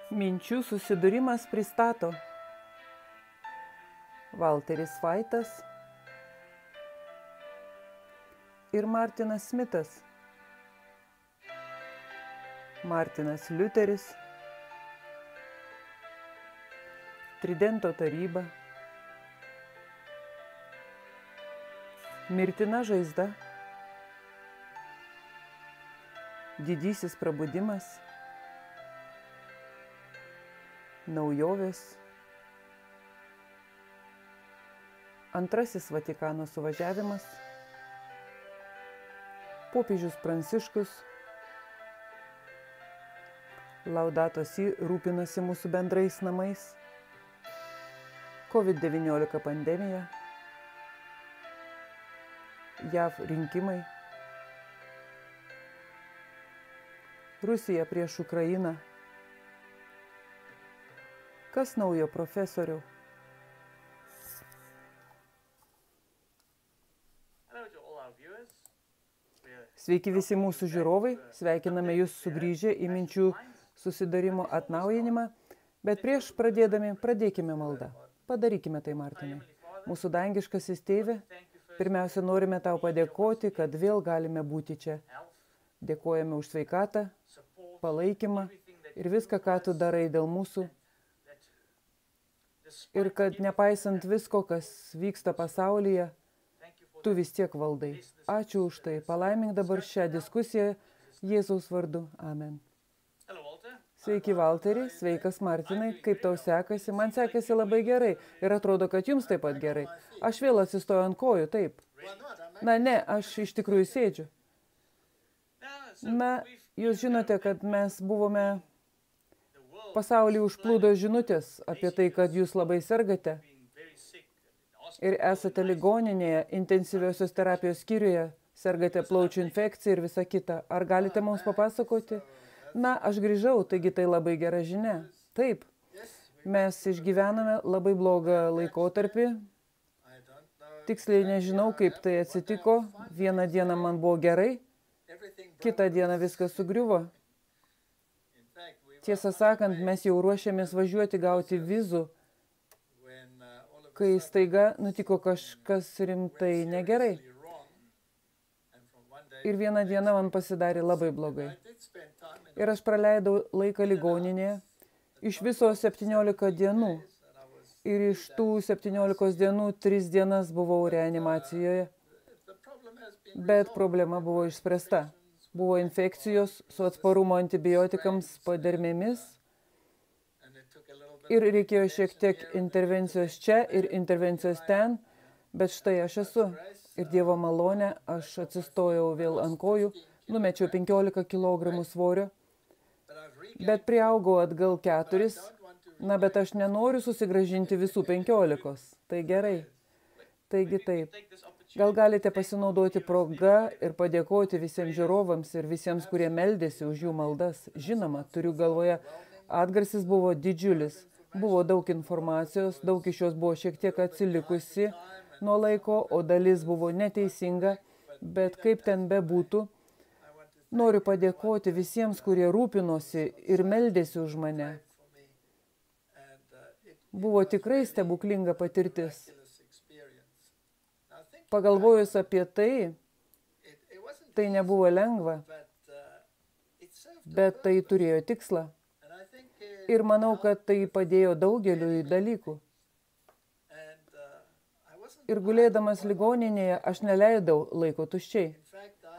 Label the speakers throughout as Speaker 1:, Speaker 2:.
Speaker 1: Minčių susidūrimas pristato Walteris Vaitas ir Martinas Smitas. Martinas Liuteris, Tridento taryba, mirtina žaizda, didysis prabudimas, naujovės, antrasis Vatikano suvažiavimas, popiežius Pranciškus, Laudato Si rūpinasi mūsų bendrais namais, COVID-19 pandemija, JAV rinkimai, Rusija prieš Ukrainą. Kas naujo, profesoriau? Sveiki visi mūsų žiūrovai, sveikiname jūs sugrįžę į minčių susidarimo atnaujinimą, bet prieš pradėdami pradėkime maldą. Padarykime tai, Martinai. Mūsų dangiškasis tėve, pirmiausia, norime tau padėkoti, kad vėl galime būti čia. Dėkojame už sveikatą, palaikymą ir viską, ką tu darai dėl mūsų. Ir kad nepaisant visko, kas vyksta pasaulyje, tu vis tiek valdai. Ačiū už tai. Palaimink dabar šią diskusiją Jėzaus vardu. Amen. Sveiki, Valteri. Sveikas, Martinai. Kaip tau sekasi? Man sekasi labai gerai. Ir atrodo, kad jums taip pat gerai. Aš vėl atsistoju ant kojų, taip. Na, ne, aš iš tikrųjų sėdžiu. Na, jūs žinote, kad mes buvome... Pasaulį užplūdo žinutės apie tai, kad jūs labai sergate ir esate ligoninėje, intensyviosios terapijos skyriuje, sergate plaučių infekciją ir visa kita. Ar galite mums papasakoti? Na, aš grįžau, taigi tai labai gera žinia. Taip, mes išgyvename labai blogą laikotarpį. Tiksliai nežinau, kaip tai atsitiko. Vieną dieną man buvo gerai, kitą dieną viskas sugriuvo. Tiesą sakant, mes jau ruošiamės važiuoti gauti vizų, kai staiga nutiko kažkas rimtai negerai. Ir vieną dieną man pasidarė labai blogai. Ir aš praleidau laiką ligoninėje, iš viso 17 dienų. Ir iš tų 17 dienų 3 dienas buvau reanimacijoje. Bet problema buvo išspręsta. Buvo infekcijos su atsparumo antibiotikams padermėmis ir reikėjo šiek tiek intervencijos čia ir intervencijos ten, bet štai aš esu. Ir Dievo malonė, aš atsistojau vėl ant kojų, numečiau 15 kg svorio, bet priaugau atgal 4, na, bet aš nenoriu susigrąžinti visų 15. Tai gerai. Taigi taip. Gal galite pasinaudoti proga ir padėkoti visiems žiūrovams ir visiems, kurie meldėsi už jų maldas. Žinoma, turiu galvoje, atgarsis buvo didžiulis. Buvo daug informacijos, daug iš jos buvo šiek tiek atsilikusi nuo laiko, o dalis buvo neteisinga, bet kaip ten bebūtų, noriu padėkoti visiems, kurie rūpinosi ir meldėsi už mane. Buvo tikrai stebuklinga patirtis. Pagalvojus apie tai, tai nebuvo lengva, bet tai turėjo tikslą. Ir manau, kad tai padėjo daugeliui dalykų. Ir gulėdamas ligoninėje aš neleidau laiko tuščiai.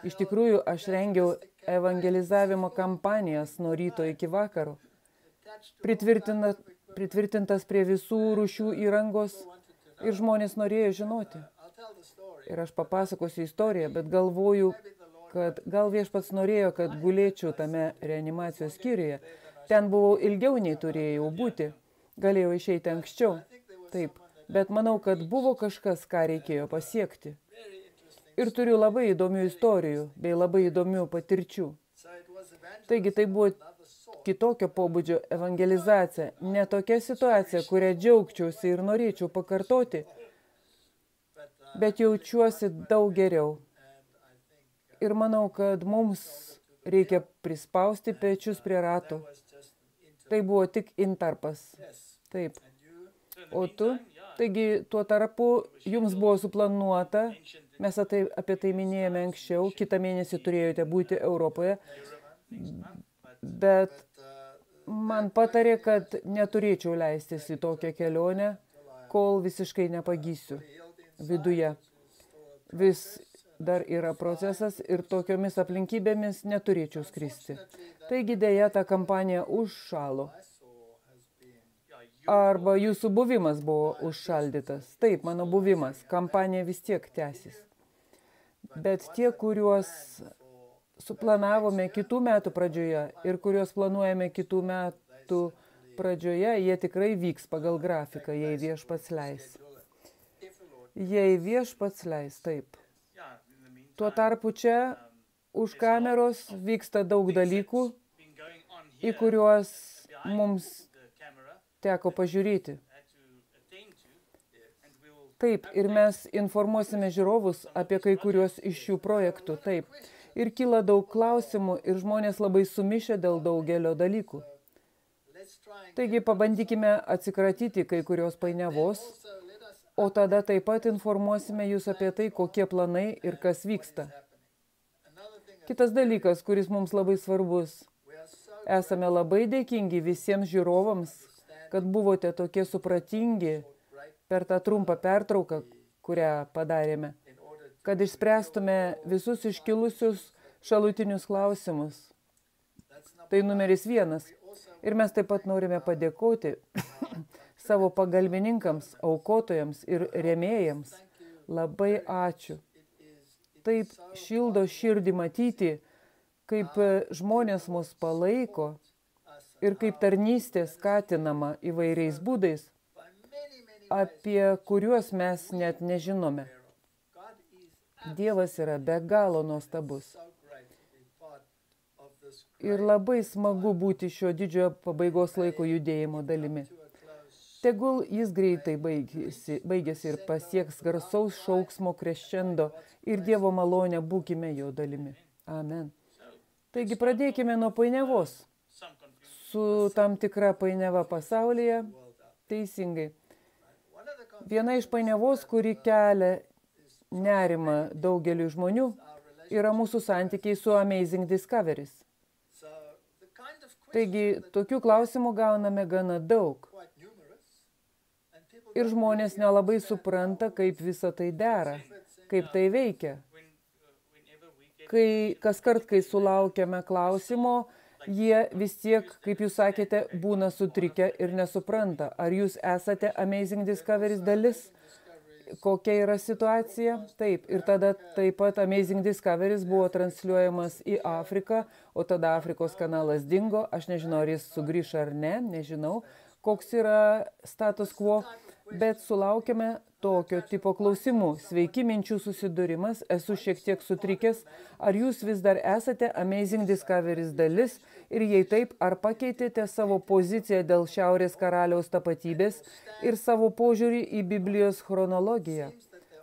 Speaker 1: Iš tikrųjų, aš rengiau evangelizavimo kampanijas nuo ryto iki vakaro. Pritvirtintas prie visų rūšių įrangos ir žmonės norėjo žinoti. Ir aš papasakosiu istoriją, bet galvoju, kad gal viešpats norėjo, kad gulėčiau tame reanimacijos skyriuje. Ten buvau ilgiau nei turėjau būti. Galėjau išeiti anksčiau. Taip, bet manau, kad buvo kažkas, ką reikėjo pasiekti. Ir turiu labai įdomių istorijų, bei labai įdomių patirčių. Taigi tai buvo kitokio pobūdžio evangelizacija, ne tokia situacija, kurią džiaugčiausi ir norėčiau pakartoti, bet jaučiuosi daug geriau. Ir manau, kad mums reikia prispausti pečius prie ratų Tai buvo tik intarpas. Taip. O tu? Taigi, tuo tarpu jums buvo suplanuota, mes apie tai minėjome anksčiau, kitą mėnesį turėjote būti Europoje, bet man patarė, kad neturėčiau leistis į tokią kelionę, kol visiškai nepagysiu viduje. Vis dar yra procesas ir tokiomis aplinkybėmis neturėčiau skristi. Taigi dėja ta kampanija užšalo. Arba jūsų buvimas buvo užšaldytas. Taip, mano buvimas. Kampanija vis tiek tęsis. Bet tie, kuriuos suplanavome kitų metų pradžioje ir kuriuos planuojame kitų metų pradžioje, jie tikrai vyks pagal grafiką, jei Viešpats leis. Jei Viešpats leis, taip. Tuo tarpu čia už kameros vyksta daug dalykų, į kuriuos mums teko pažiūrėti. Taip, ir mes informuosime žiūrovus apie kai kuriuos iš šių projektų, taip. Ir kyla daug klausimų ir žmonės labai sumišę dėl daugelio dalykų. Taigi pabandykime atsikratyti kai kurios painiavos, o tada taip pat informuosime jūs apie tai, kokie planai ir kas vyksta. Kitas dalykas, kuris mums labai svarbus. Esame labai dėkingi visiems žiūrovams, kad buvote tokie supratingi per tą trumpą pertrauką, kurią padarėme, kad išspręstume visus iškilusius šalutinius klausimus. Tai numeris 1. Ir mes taip pat norime padėkoti savo pagalbininkams, aukotojams ir rėmėjams. Labai ačiū. Taip šildo širdį matyti, kaip žmonės mus palaiko, ir kaip tarnystė skatinama įvairiais būdais, apie kuriuos mes net nežinome. Dievas yra be galo nuostabus. Ir labai smagu būti šio didžiojo pabaigos laiko judėjimo dalimi. Tegul jis greitai baigėsi ir pasieks garsaus šauksmo kreščendo ir Dievo malonę būkime jo dalimi. Amen. Taigi pradėkime nuo painiavos. Su tam tikra painiava pasaulyje, teisingai. Viena iš painiavos, kuri kelia nerimą daugeliu žmonių, yra mūsų santykiai su Amazing Discoveries. Taigi, tokių klausimų gauname gana daug. Ir žmonės nelabai supranta, kaip visa tai dera, kaip tai veikia. Kaskart, kai sulaukiame klausimo, jie vis tiek, kaip jūs sakėte, būna sutrikę ir nesupranta. Ar jūs esate Amazing Discoveries dalis? Kokia yra situacija? Taip, ir tada taip pat Amazing Discoveries buvo transliuojamas į Afriką, o tada Afrikos kanalas dingo. Aš nežinau, ar jis sugrįš ar ne, nežinau, koks yra status quo, bet sulaukėme tokio tipo klausimų. Sveiki, minčių susidūrimas, esu šiek tiek sutrikęs. Ar jūs vis dar esate Amazing Discoveries dalis? Ir jei taip, ar pakeitėte savo poziciją dėl Šiaurės karaliaus tapatybės ir savo požiūrį į Biblijos chronologiją?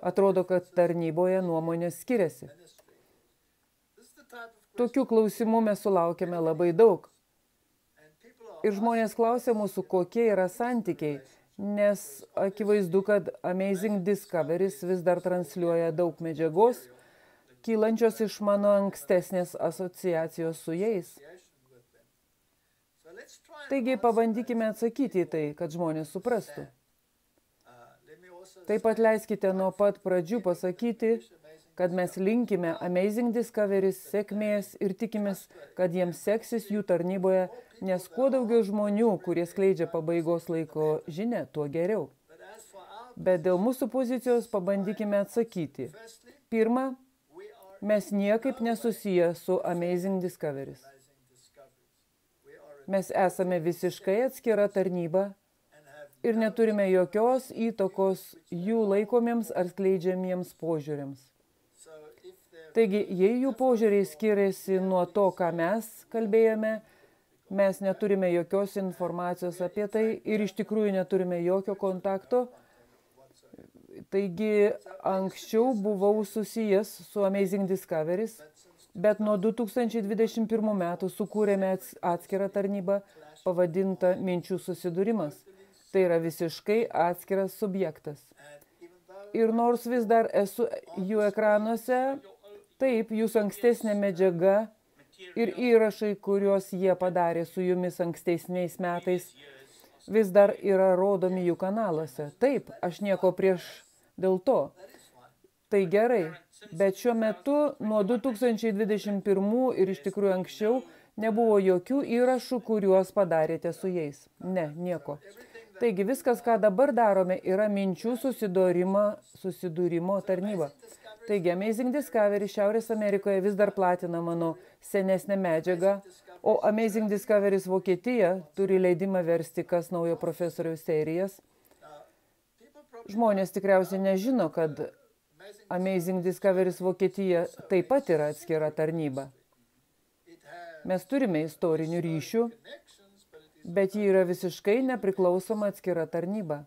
Speaker 1: Atrodo, kad tarnyboje nuomonės skiriasi. Tokių klausimų mes sulaukėme labai daug. Ir žmonės klausia mūsų, kokie yra santykiai, nes akivaizdu, kad Amazing Discoveries vis dar transliuoja daug medžiagos, kylančios iš mano ankstesnės asociacijos su jais. Taigi pabandykime atsakyti į tai, kad žmonės suprastų. Taip pat leiskite nuo pat pradžių pasakyti, kad mes linkime Amazing Discoveries sėkmės ir tikimės, kad jiems seksis jų tarnyboje, nes kuo daugiau žmonių, kurie skleidžia pabaigos laiko žinią, tuo geriau. Bet dėl mūsų pozicijos pabandykime atsakyti. Pirma, mes niekaip nesusiję su Amazing Discoveries. Mes esame visiškai atskira tarnyba ir neturime jokios įtakos jų laikomiems ar skleidžiamiems požiūriams. Taigi, jei jų požiūriai skiriasi nuo to, ką mes kalbėjome, mes neturime jokios informacijos apie tai ir iš tikrųjų neturime jokio kontakto. Taigi, anksčiau buvau susijęs su Amazing Discoveries, bet nuo 2021 metų sukūrėme atskirą tarnybą, pavadinta minčių susidūrimas. Tai yra visiškai atskiras subjektas. Ir nors vis dar esu jų ekranuose, taip, jūsų ankstesnė medžiaga ir įrašai, kuriuos jie padarė su jumis ankstesniais metais, vis dar yra rodomi jų kanaluose. Taip, aš nieko prieš dėl to. Tai gerai, bet šiuo metu nuo 2021 ir iš tikrųjų anksčiau nebuvo jokių įrašų, kuriuos padarėte su jais. Ne, nieko. Taigi viskas, ką dabar darome, yra minčių susidūrimo tarnyba. Taigi Amazing Discovery Šiaurės Amerikoje vis dar platina mano senesnę medžiagą, o Amazing Discoveries Vokietija turi leidimą versti Kas naujo profesoriaus serijas. Žmonės tikriausiai nežino, kad Amazing Discoveries Vokietija taip pat yra atskira tarnyba. Mes turime istorinių ryšių, bet ji yra visiškai nepriklausoma atskira tarnyba.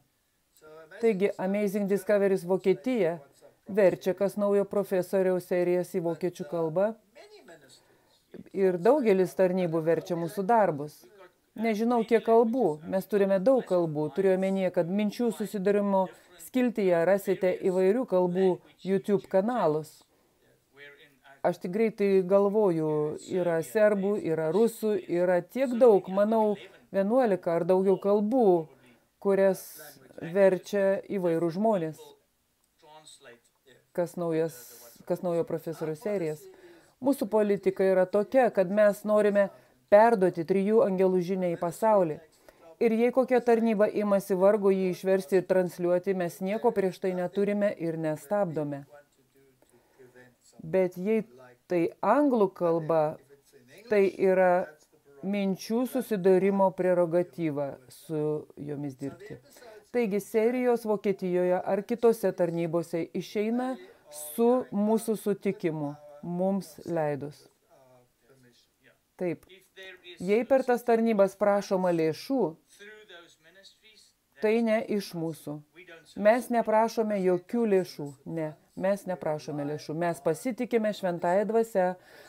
Speaker 1: Taigi Amazing Discoveries Vokietija verčia Kas naujo profesoriaus serijas į vokiečių kalbą ir daugelis tarnybų verčia mūsų darbus. Nežinau, kiek kalbų. Mes turime daug kalbų. Turiu omenyje, kad minčių susidūrimo skiltyje rasite įvairių kalbų YouTube kanalus. Aš tik greitai galvoju, yra serbų, yra rusų, yra tiek daug, manau, 11 ar daugiau kalbų, kurias verčia įvairių žmonės. Kas naujo profesoriaus serijas. Mūsų politika yra tokia, kad mes norime perduoti 3 angelų žinią į pasaulį. Ir jei kokia tarnyba imasi vargo jį išversti ir transliuoti, mes nieko prieš tai neturime ir nestabdome. Bet jei tai anglų kalba, tai yra minčių susidūrimo prerogatyva su jomis dirbti. Taigi serijos Vokietijoje ar kitose tarnybose išeina su mūsų sutikimu, mums leidus. Taip. Jei per tas tarnybas prašoma lėšų, tai ne iš mūsų. Mes neprašome jokių lėšų. Ne, mes neprašome lėšų. Mes pasitikime šventąją dvasią,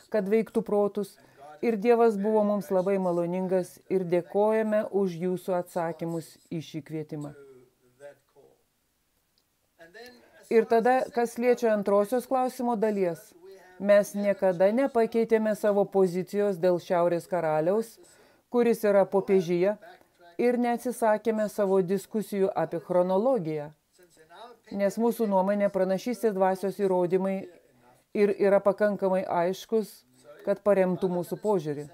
Speaker 1: kad veiktų protus. Ir Dievas buvo mums labai maloningas ir dėkojame už jūsų atsakymus į šį kvietimą. Ir tada, kas liečia antrosios klausimo dalies, mes niekada nepakeitėme savo pozicijos dėl Šiaurės karaliaus, kuris yra popiežyje, ir neatsisakėme savo diskusijų apie chronologiją, nes mūsų nuomonė pranašystės dvasios įrodymai ir yra pakankamai aiškus, kad paremtų mūsų požiūrį.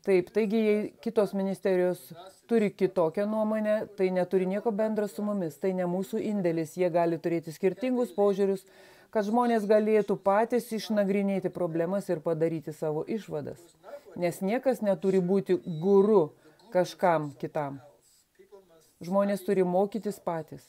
Speaker 1: Taip, taigi, jei kitos ministerijos turi kitokią nuomonę, tai neturi nieko bendra su mumis, tai ne mūsų indėlis, jie gali turėti skirtingus požiūrius, kad žmonės galėtų patys išnagrinėti problemas ir padaryti savo išvadas. Nes niekas neturi būti guru kažkam kitam. Žmonės turi mokytis patys.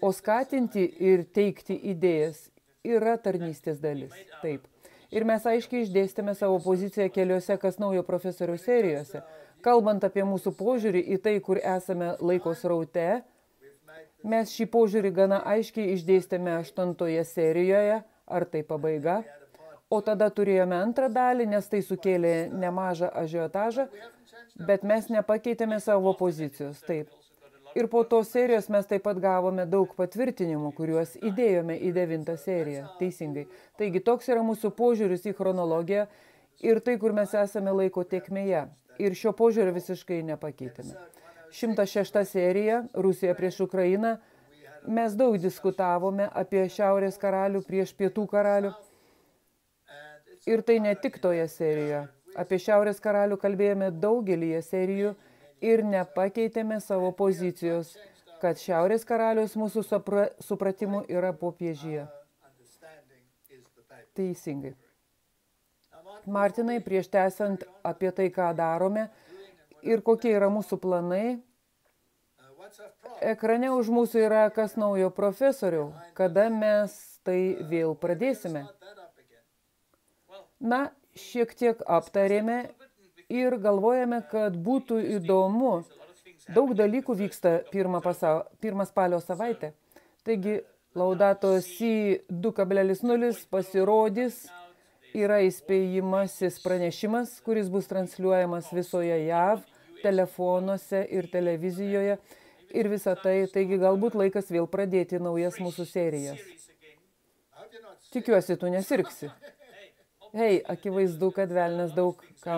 Speaker 1: O skatinti ir teikti idėjas yra tarnystės dalis. Taip. Ir mes aiškiai išdėstėme savo poziciją keliose Kas naujo profesoriaus serijose. Kalbant apie mūsų požiūrį į tai, kur esame laiko sraute, mes šį požiūrį gana aiškiai išdėstėme 8 serijoje, ar tai pabaiga, o tada turėjome antrą dalį, nes tai sukėlė nemažą ažiotažą, bet mes nepakeitėme savo pozicijos. Taip. Ir po tos serijos mes taip pat gavome daug patvirtinimų, kuriuos įdėjome į 9 seriją. Teisingai. Taigi toks yra mūsų požiūris į chronologiją ir tai, kur mes esame laiko tėkmėje. Ir šio požiūrio visiškai nepakeitėme. 106 serija, Rusija prieš Ukrainą. Mes daug diskutavome apie Šiaurės karalių prieš Pietų karalių. Ir tai ne tik toje serijoje. Apie Šiaurės karalių kalbėjome daugelyje serijų ir nepakeitėme savo pozicijos, kad Šiaurės karalius mūsų supratimu yra popiežyje. Teisingai. Martinai, prieš tęsiant apie tai, ką darome ir kokie yra mūsų planai, ekrane už mūsų yra Kas naujo profesoriau, kada mes tai vėl pradėsime. Na, šiek tiek aptarėme ir galvojame, kad būtų įdomu. Daug dalykų vyksta pirmą spalio savaitę. Taigi, Laudato Si 2.0 pasirodys yra įspėjimasis pranešimas, kuris bus transliuojamas visoje JAV, telefonuose ir televizijoje ir visą tai. Taigi galbūt laikas vėl pradėti naujas mūsų serijas. Tikiuosi, tu nesirgsi. Hei, akivaizdu, kad velnias daug ką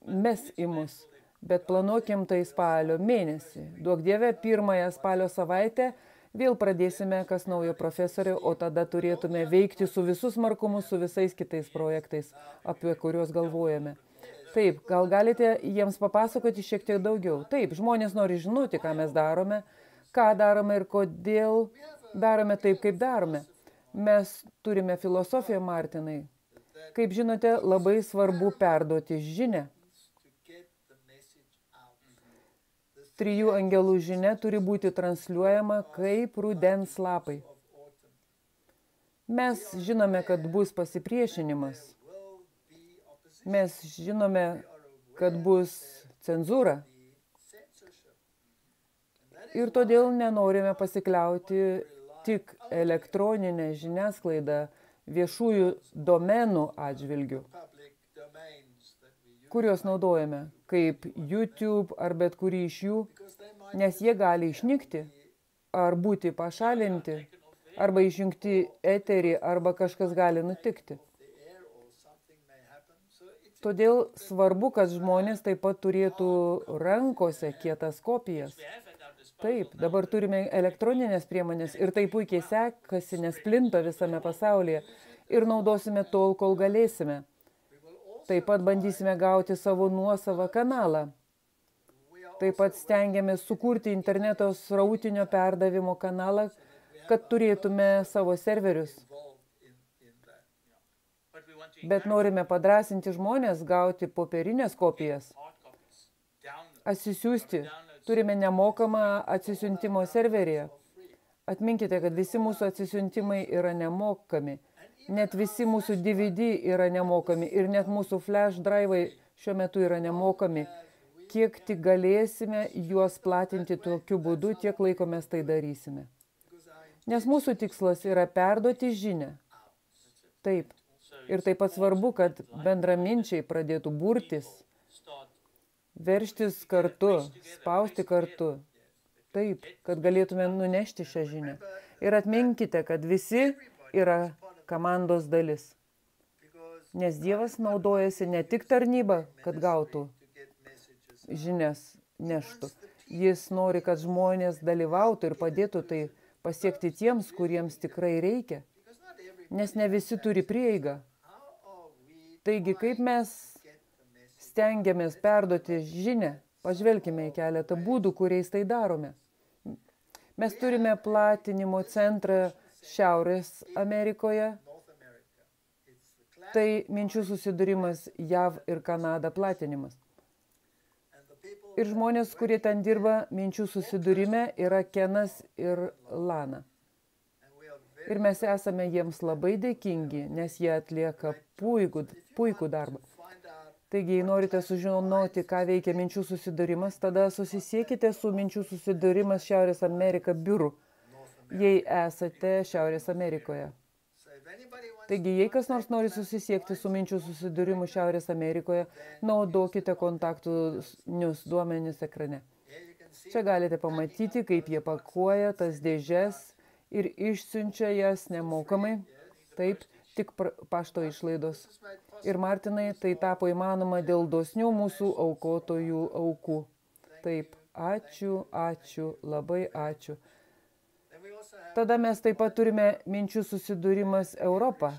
Speaker 1: mes į mus, bet planuokim tai spalio mėnesį. Duok Dieve, pirmąją spalio savaitę vėl pradėsime kas naujo profesorių, o tada turėtume veikti su visų smarkumu, su visais kitais projektais, apie kuriuos galvojame. Taip, gal galite jiems papasakoti šiek tiek daugiau? Taip, žmonės nori žinoti, ką mes darome, ką darome ir kodėl darome taip, kaip darome. Mes turime filosofiją, Martinai. Kaip žinote, labai svarbu perduoti žinią. 3 angelų žinia turi būti transliuojama kaip rudens lapai. Mes žinome, kad bus pasipriešinimas. Mes žinome, kad bus cenzūra. Ir todėl nenorime pasikliauti tik elektroninę žiniasklaidą viešųjų domenų atžvilgių, kuriuos naudojame, kaip YouTube ar bet kurį iš jų, nes jie gali išnykti, ar būti pašalinti, arba išjungti eterį, arba kažkas gali nutikti. Todėl svarbu, kad žmonės taip pat turėtų rankose kietas kopijas. Taip, dabar turime elektroninės priemonės ir tai puikiai sekasi, nes plinta visame pasaulyje ir naudosime tol, kol galėsime. Taip pat bandysime gauti savo nuosavą kanalą. Taip pat stengiamės sukurti interneto srautinio perdavimo kanalą, kad turėtume savo serverius. Bet norime padrąsinti žmonės gauti popierinės kopijas. Atsisiųsti. Turime nemokamą atsisiuntimo serverį. Atminkite, kad visi mūsų atsisiuntimai yra nemokami. Net visi mūsų DVD yra nemokami ir net mūsų flash drive'ai šiuo metu yra nemokami. Kiek tik galėsime juos platinti tokiu būdu, tiek laiko mes tai darysime. Nes mūsų tikslas yra perduoti žinią. Taip. Ir taip pat svarbu, kad bendraminčiai pradėtų burtis, veržtis kartu, spausti kartu. Taip, kad galėtume nunešti šią žinią. Ir atminkite, kad visi yra komandos dalis. Nes Dievas naudojasi ne tik tarnybą, kad gautų žinias neštų. Jis nori, kad žmonės dalyvautų ir padėtų tai pasiekti tiems, kuriems tikrai reikia. Nes ne visi turi prieigą. Taigi, kaip mes stengiamės perduoti žinią, pažvelkime į keletą būdų, kuriais tai darome. Mes turime platinimo centrą Šiaurės Amerikoje. Tai minčių susidūrimas JAV ir Kanada platinimas. Ir žmonės, kurie ten dirba minčių susidūrime, yra Kenas ir Lana. Ir mes esame jiems labai dėkingi, nes jie atlieka puikų darbą. Taigi, jei norite sužinoti, ką veikia minčių susidūrimas, tada susisiekite su minčių susidūrimas Šiaurės Amerika biuru, jei esate Šiaurės Amerikoje. Taigi, jei kas nors nori susisiekti su minčių susidūrimu Šiaurės Amerikoje, naudokite kontaktinius duomenis ekrane. Čia galite pamatyti, kaip jie pakuoja tas dėžes ir išsiunčia jas nemokamai. Taip, tik pašto išlaidos. Ir Martinai, tai tapo įmanoma dėl dosnių mūsų aukotojų aukų. Taip, ačiū, labai ačiū. Tada mes taip pat turime minčių susidūrimas Europą,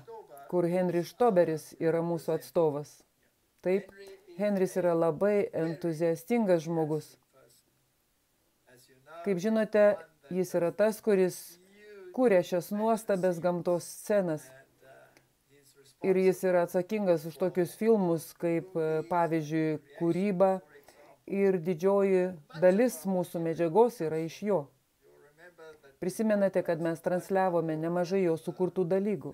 Speaker 1: kur Henris Štoberis yra mūsų atstovas. Taip, Henris yra labai entuziastingas žmogus. Kaip žinote, jis yra tas, kuris kūrė šias nuostabės gamtos scenas. Ir jis yra atsakingas už tokius filmus, kaip pavyzdžiui Kūryba, ir didžioji dalis mūsų medžiagos yra iš jo. Prisimenate, kad mes transliavome nemažai jo sukurtų dalykų.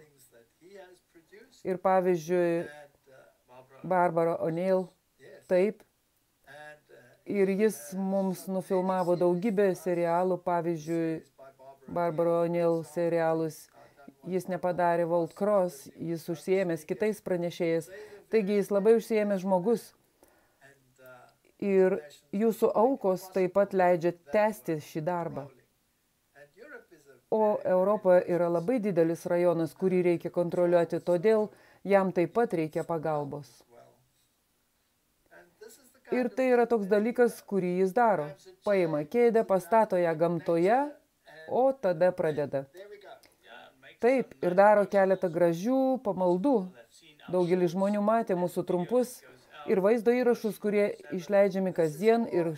Speaker 1: Ir pavyzdžiui, Barbara O'Neill, taip. Ir jis mums nufilmavo daugybę serialų, pavyzdžiui, Barbara O'Neill serialus jis nepadarė World Cross, jis užsiėmęs kitais pranešėjais. Taigi jis labai užsiėmęs žmogus. Ir jūsų aukos taip pat leidžia tęsti šį darbą. O Europa yra labai didelis rajonas, kurį reikia kontroliuoti, todėl jam taip pat reikia pagalbos. Ir tai yra toks dalykas, kurį jis daro. Paima kėdę, pastato ją gamtoje, o tada pradeda. Taip, ir daro keletą gražių pamaldų. Daugelis žmonių matė mūsų trumpus ir vaizdo įrašus, kurie išleidžiami kasdien ir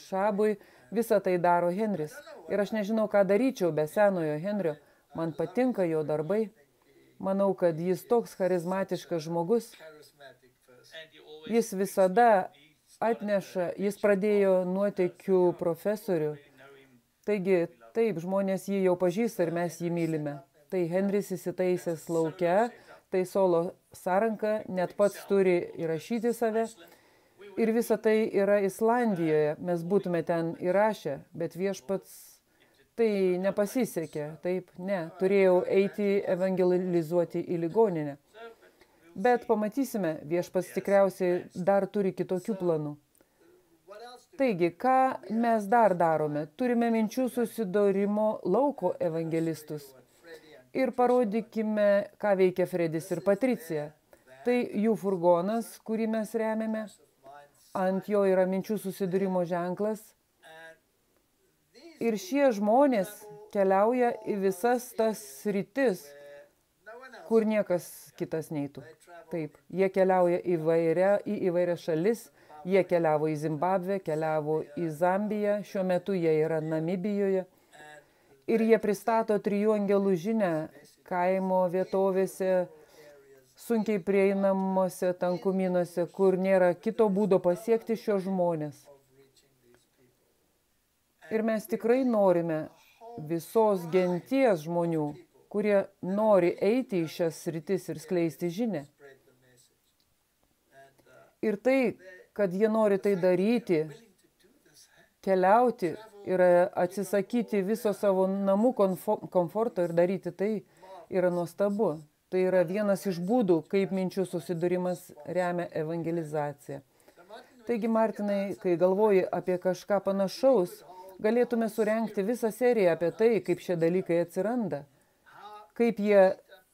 Speaker 1: šabui. Visą tai daro Henris. Ir aš nežinau, ką daryčiau be senojo Henrio. Man patinka jo darbai. Manau, kad jis toks charizmatiškas žmogus. Jis visada atneša, jis pradėjo nuotykių profesorių. Taigi, taip, žmonės jį jau pažįsta ir mes jį mylime. Tai Henris įsitaisęs lauke, tai solo sąranka, net pats turi įrašyti save. Ir visa tai yra Islandijoje, mes būtume ten įrašę, bet viešpats tai nepasisekė, taip, ne, turėjau eiti evangelizuoti į ligoninę. Bet pamatysime, viešpats tikriausiai dar turi kitokių planų. Taigi, ką mes dar darome? Turime minčių susidorimo lauko evangelistus. Ir parodykime, ką veikia Fredis ir Patricija. Tai jų furgonas, kurį mes remiame. Ant jo yra minčių susidūrimo ženklas. Ir šie žmonės keliauja į visas tas sritis, kur niekas kitas neitų. Taip, jie keliauja į įvairias šalis. Jie keliavo į Zimbabvę, keliavo į Zambiją. Šiuo metu jie yra Namibijoje. Ir jie pristato 3 angelų žinią kaimo vietovėse, sunkiai prieinamuose tankumynuose, kur nėra kito būdo pasiekti šios žmonės. Ir mes tikrai norime visos genties žmonių, kurie nori eiti į šias sritis ir skleisti žinią. Ir tai, kad jie nori tai daryti, keliauti ir atsisakyti viso savo namų komforto ir daryti tai, yra nuostabu. Tai yra vienas iš būdų, kaip minčių susidūrimas remia evangelizaciją. Taigi, Martinai, kai galvoji apie kažką panašaus, galėtume surengti visą seriją apie tai, kaip šie dalykai atsiranda, kaip jie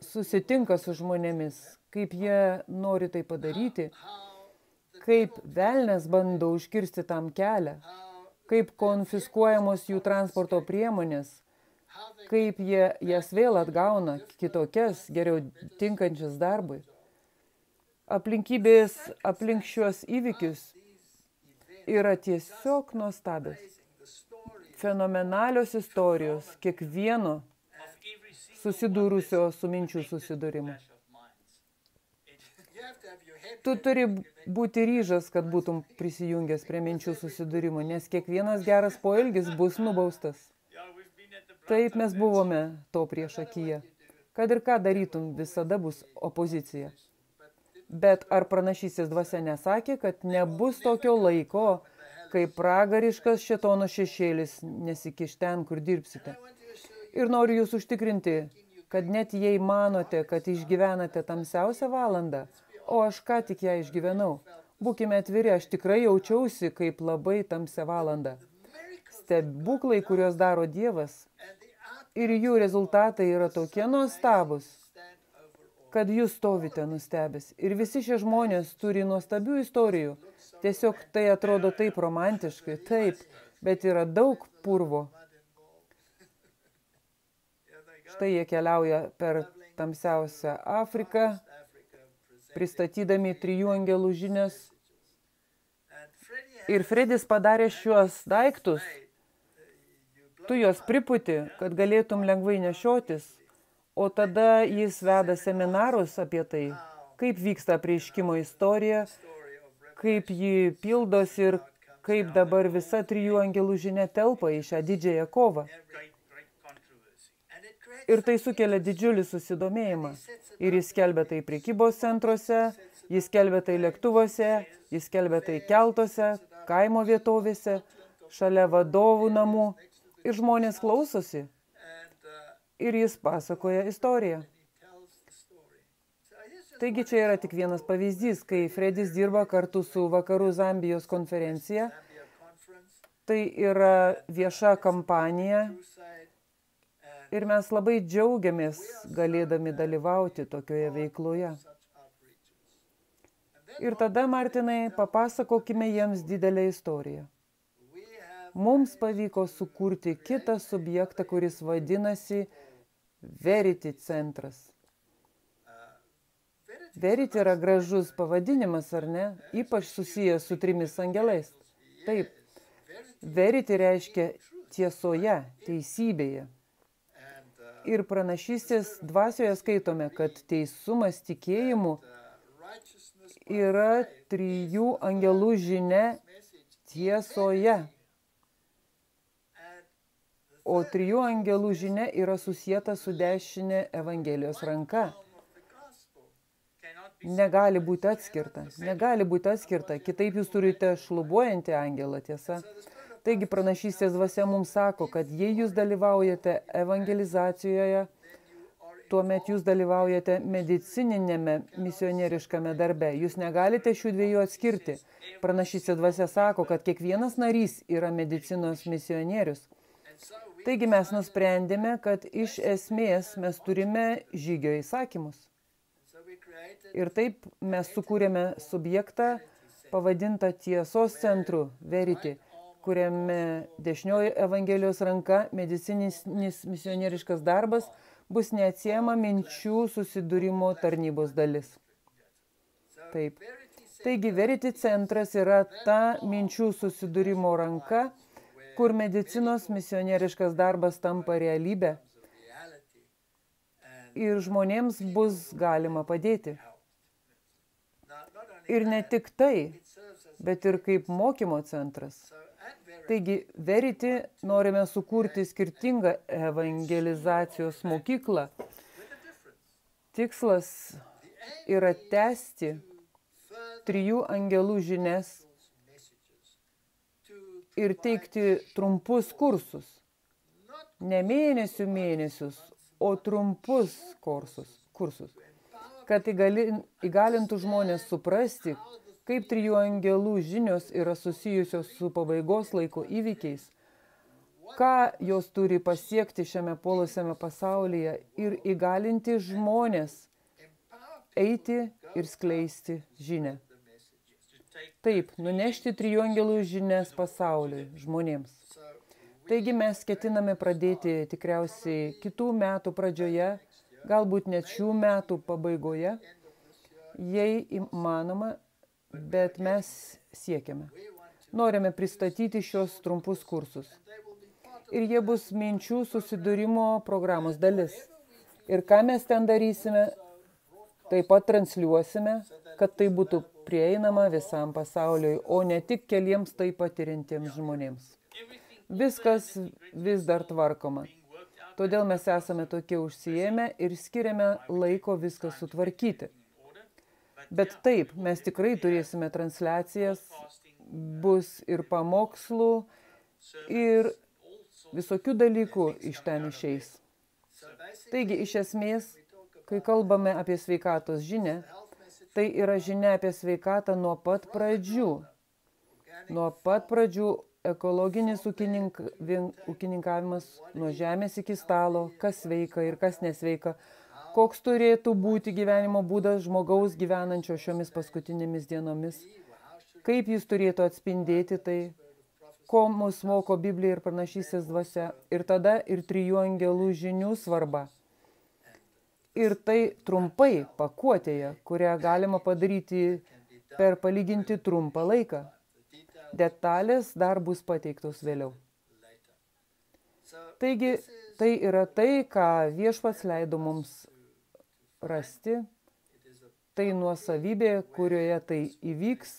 Speaker 1: susitinka su žmonėmis, kaip jie nori tai padaryti, kaip velnias bando užkirsti tam kelią, kaip konfiskuojamos jų transporto priemonės, kaip jie jas vėl atgauna kitokias, geriau tinkančias darbui. Aplinkybės aplink šiuos įvykius yra tiesiog nuostabios. Fenomenalios istorijos kiekvieno susidūrusio su minčių susidūrimu. Tu turi būti ryžas, kad būtum prisijungęs prie minčių susidūrimo, nes kiekvienas geras poelgis bus nubaustas. Taip mes buvome to priešakyje. Kad ir ką darytum, visada bus opozicija. Bet ar pranašystės dvasia nesakė, kad nebus tokio laiko, kai pragariškas šėtono šešėlis nesikiš ten, kur dirbsite. Ir noriu jūs užtikrinti, kad net jei manote, kad išgyvenate tamsiausią valandą, o aš ką tik ją išgyvenau, būkime atviri, aš tikrai jaučiausi kaip labai tamsią valandą. Stebuklai, kuriuos daro Dievas, ir jų rezultatai yra tokie nuostabus, kad jūs stovite nustebęs. Ir visi šie žmonės turi nuostabių istorijų. Tiesiog tai atrodo taip romantiškai, taip, bet yra daug purvo. Štai jie keliauja per tamsiausią Afriką, pristatydami 3 angelų žinias. Ir Fredis padarė šiuos daiktus. Tu juos priputi, kad galėtum lengvai nešiotis, o tada jis veda seminarus apie tai, kaip vyksta apreiškimo istorija, kaip ji pildosi ir kaip dabar visa 3 angelų žinia telpa į šią didžiąją kovą. Ir tai sukelia didžiulį susidomėjimą. Ir jis skelbia tai prekybos centruose, jis skelbia tai lėktuvuose, jis skelbia tai keltuose, kaimo vietovėse, šalia vadovų namų. Ir žmonės klausosi. ir jis pasakoja istoriją. Taigi čia yra tik vienas pavyzdys, kai Fredis dirba kartu su Vakarų Zambijos konferencija. Tai yra vieša kampanija ir mes labai džiaugiamės galėdami dalyvauti tokioje veikloje. Ir tada, Martinai, papasakokime jiems didelę istoriją. Mums pavyko sukurti kitą subjektą, kuris vadinasi Verity centras. Verity yra gražus pavadinimas, ar ne? Ypač susijęs su 3 angelais. Taip. Verity reiškia tiesoje, teisybėje. Ir pranašystės dvasioje skaitome, kad teisumas tikėjimu yra 3 angelų žinia tiesoje. O 3 angelų žinia yra susieta su dešinė Evangelijos ranka. Negali būti atskirta. Negali būti atskirta. Kitaip jūs turite šlubuojantį angelą, tiesa. Taigi pranašystės dvasia mums sako, kad jei jūs dalyvaujate evangelizacijoje, tuomet jūs dalyvaujate medicininėme misionieriškame darbe. Jūs negalite šių 2 atskirti. Pranašystės dvasia sako, kad kiekvienas narys yra medicinos misionierius. Taigi mes nusprendėme, kad iš esmės mes turime žygio įsakymus. Ir taip mes sukūrėme subjektą pavadintą tiesos centru Verity, kuriame dešinioji Evangelijos ranka, medicininis misionieriškas darbas bus neatsiejama minčių susidūrimo tarnybos dalis. Taip. Taigi Verity centras yra ta minčių susidūrimo ranka, kur medicinos misionieriškas darbas tampa realybė ir žmonėms bus galima padėti. Ir ne tik tai, bet ir kaip mokymo centras. Taigi, Verity norime sukurti skirtingą evangelizacijos mokyklą. Tikslas yra tęsti 3 angelų žinias ir teikti trumpus kursus. Ne mėnesius, o trumpus kursus. Kad įgalintų žmonės suprasti, kaip 3 angelų žinios yra susijusios su pabaigos laiko įvykiais, ką jos turi pasiekti šiame puolusiame pasaulyje ir įgalinti žmonės eiti ir skleisti žinią. Taip, nunešti 3 angelų žinias pasauliui, žmonėms. Taigi mes ketiname pradėti tikriausiai kitų metų pradžioje, galbūt net šių metų pabaigoje, jei įmanoma, bet mes siekiame. Norime pristatyti šios trumpus kursus. Ir jie bus minčių susidūrimo programos dalis. Ir ką mes ten darysime, taip pat transliuosime, kad tai būtų prieinama visam pasauliui, o ne tik keliems tai patirintiems žmonėms. Viskas vis dar tvarkoma. Todėl mes esame tokie užsiėmę ir skiriame laiko viską sutvarkyti. Bet taip, mes tikrai turėsime transliacijas, bus ir pamokslų, ir visokių dalykų iš ten išeis. Taigi, iš esmės, kai kalbame apie sveikatos žinią, tai yra žinia apie sveikatą nuo pat pradžių. Nuo pat pradžių ekologinis ūkininkavimas nuo žemės iki stalo, kas sveika ir kas nesveika, koks turėtų būti gyvenimo būdas žmogaus gyvenančio šiomis paskutinėmis dienomis, kaip jis turėtų atspindėti tai, ko mus moko Biblija ir pranašystės dvasia, ir tada ir 3 angelų žinių svarba. Ir tai trumpai pakuotėje, kurią galima padaryti per palyginti trumpą laiką. Detalės dar bus pateiktos vėliau. Taigi, tai yra tai, ką Viešpats leido mums rasti. Tai nuosavybė, kurioje tai įvyks.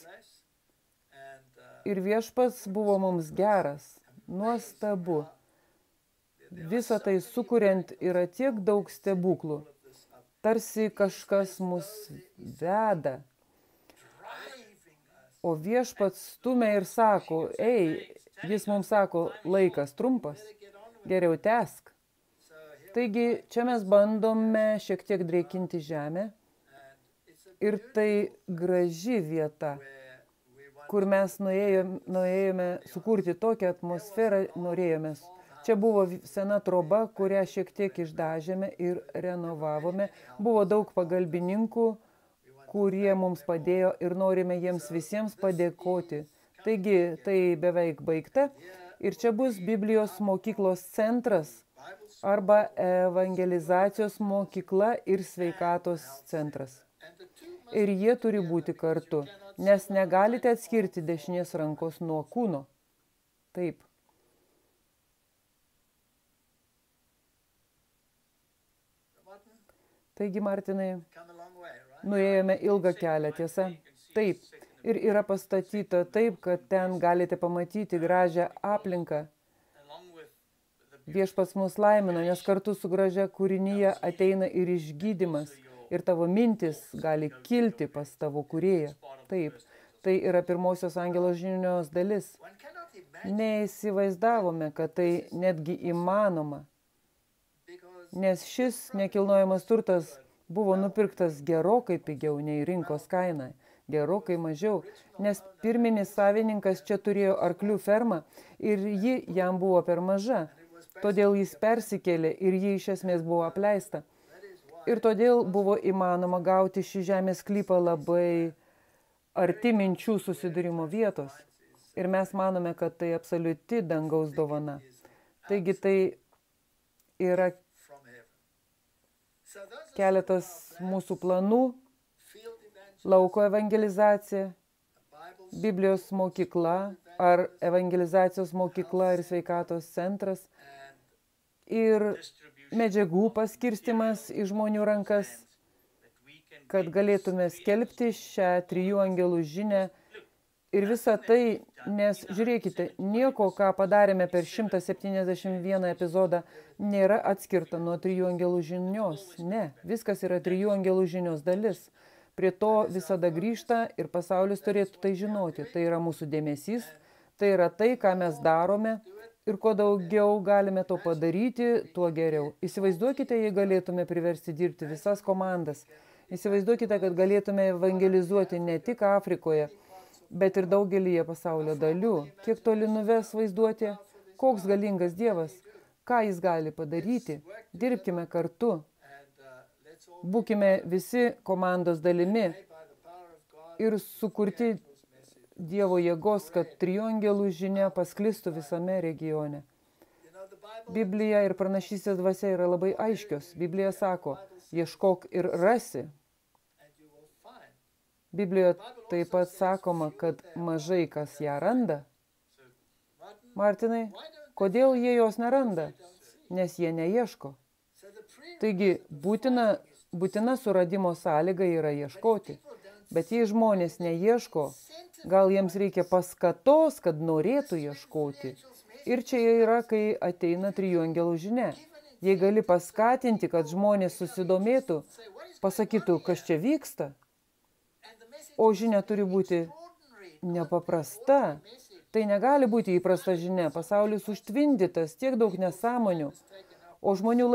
Speaker 1: Ir Viešpats buvo mums geras, nuostabu. Visą tai sukuriant yra tiek daug stebuklų. Tarsi kažkas mus veda. O Viešpats stumia ir sako, jis mums sako, laikas trumpas, geriau tęsk. Taigi, čia mes bandome šiek tiek drėkinti žemę ir tai graži vieta, kur mes norėjome sukurti tokią atmosferą, norėjome. Čia buvo sena troba, kurią šiek tiek išdažėme ir renovavome. Buvo daug pagalbininkų, kurie mums padėjo ir norime jiems visiems padėkoti. Taigi, tai beveik baigta. Ir čia bus Biblijos mokyklos centras arba evangelizacijos mokykla ir sveikatos centras. Ir jie turi būti kartu, nes negalite atskirti dešinės rankos nuo kūno. Taip. Taigi, Martinai, nuėjome ilgą kelią, tiesa? Taip. Ir yra pastatyta taip, kad ten galite pamatyti gražią aplinką. Viešpats mus laimina, nes kartu su gražia kūrinyje ateina ir išgydymas. Ir tavo mintis gali kilti pas tavo kūrėją. Taip. Tai yra pirmosios angelo žinios dalis. Neįsivaizdavome, kad tai netgi įmanoma. Nes šis nekilnojamas turtas buvo nupirktas gerokai pigiau nei rinkos kaina, gerokai mažiau, nes pirminis savininkas čia turėjo arklių fermą ir ji jam buvo per maža. Todėl jis persikėlė ir ji iš esmės buvo apleista. Ir todėl buvo įmanoma gauti šį žemės sklypą labai arti minčių susidūrimo vietos. Ir mes manome, kad tai absoliuti dangaus dovana. Taigi tai yra keletas mūsų planų, lauko evangelizacija, Biblijos mokykla ar evangelizacijos mokykla ir sveikatos centras ir medžiagų paskirstimas į žmonių rankas, kad galėtume skelbti šią 3 angelų žinią. Ir visa tai, nes žiūrėkite, nieko, ką padarėme per 171 epizodą, nėra atskirta nuo 3 angelų žinios. Ne, viskas yra 3 angelų žinios dalis. Prie to visada grįžta ir pasaulis turėtų tai žinoti. Tai yra mūsų dėmesys, tai yra tai, ką mes darome ir kuo daugiau galime to padaryti, tuo geriau. Įsivaizduokite, jei galėtume priversti dirbti visas komandas. Įsivaizduokite, kad galėtume evangelizuoti ne tik Afrikoje, bet ir daugelyje pasaulio dalių. Kiek toli nuves vaizduotė, koks galingas Dievas, ką jis gali padaryti. Dirbkime kartu. Būkime visi komandos dalimi ir sukurti Dievo jėgos, kad 3 angelų žinia pasklistų visame regione. Biblija ir pranašystės dvasia yra labai aiškios. Biblija sako, ieškok ir rasi. Biblijoje taip pat sakoma, kad mažai kas ją randa. Martinai, kodėl jie jos neranda? Nes jie neieško. Taigi, būtina suradimo sąlyga yra ieškoti. Bet jei žmonės neieško, gal jiems reikia paskatos, kad norėtų ieškoti. Ir čia yra, kai ateina 3 angelų žinia. Jei gali paskatinti, kad žmonės susidomėtų, pasakytų, kas čia vyksta, o žinia turi būti nepaprasta. Tai negali būti įprasta žinia. Pasaulis užtvindytas, tiek daug nesąmonių, o žmonių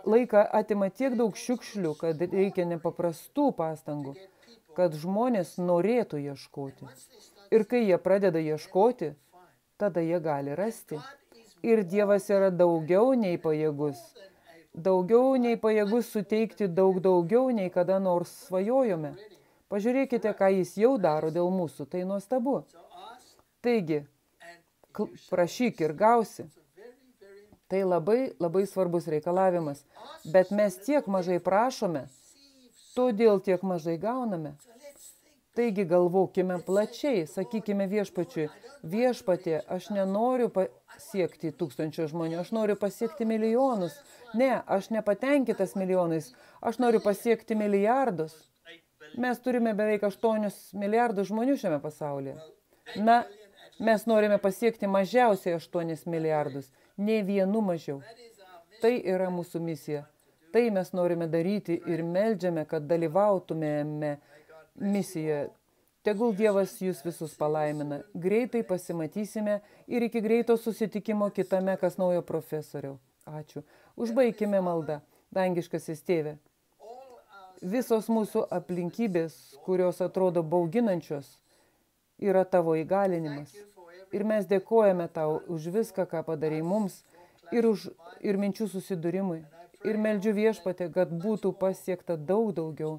Speaker 1: laiką atima tiek daug šiukšlių, kad reikia nepaprastų pastangų, kad žmonės norėtų ieškoti. Ir kai jie pradeda ieškoti, tada jie gali rasti. Ir Dievas yra daugiau nei pajėgus. Daugiau nei pajėgus suteikti daug daugiau, nei kada nors svajojome. Pažiūrėkite, ką jis jau daro dėl mūsų, tai nuostabu. Taigi, prašyk ir gausi. Tai labai, labai svarbus reikalavimas. Bet mes tiek mažai prašome, todėl tiek mažai gauname. Taigi galvokime plačiai, sakykime viešpačiui, viešpatie, aš nenoriu pasiekti 1000 žmonių, aš noriu pasiekti milijonus. Ne, aš nepatenkintas milijonais, aš noriu pasiekti milijardus. Mes turime beveik 8 milijardus žmonių šiame pasaulyje. Na, mes norime pasiekti mažiausiai 8 milijardus, nei vienu mažiau. Tai yra mūsų misija. Tai mes norime daryti ir meldžiame, kad dalyvautumėme misijoje. Tegul Dievas jūs visus palaimina. Greitai pasimatysime ir iki greito susitikimo kitame Kas naujo profesoriau. Ačiū. Užbaikime maldą. Dangiškasis Tėve. Visos mūsų aplinkybės, kurios atrodo bauginančios, yra tavo įgalinimas. Ir mes dėkojame tau už viską, ką padarai mums ir minčių susidūrimui. Ir meldžiu Viešpatie, kad būtų pasiekta daug daugiau.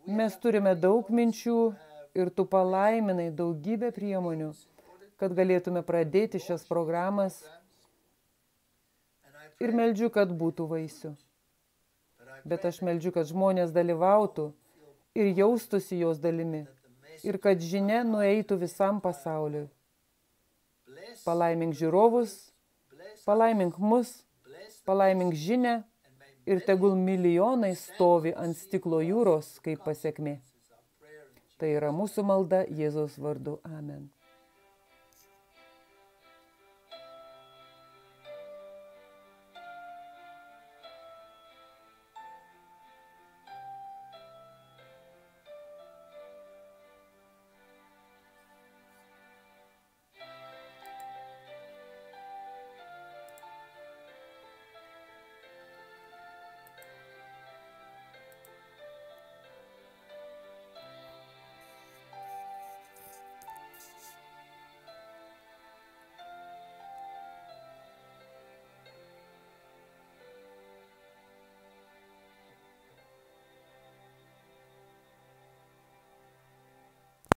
Speaker 1: Mes turime daug minčių ir tu palaiminai daugybę priemonių, kad galėtume pradėti šias programas. Ir meldžiu, kad būtų vaisių. Bet aš meldžiu, kad žmonės dalyvautų ir jaustųsi jos dalimi. Ir kad žinia nueitų visam pasauliui. Palaimink žiūrovus, palaimink mus, palaimink žinią ir tegul milijonai stovi ant stiklo jūros kaip pasekmė. Tai yra mūsų malda Jėzaus vardu. Amen.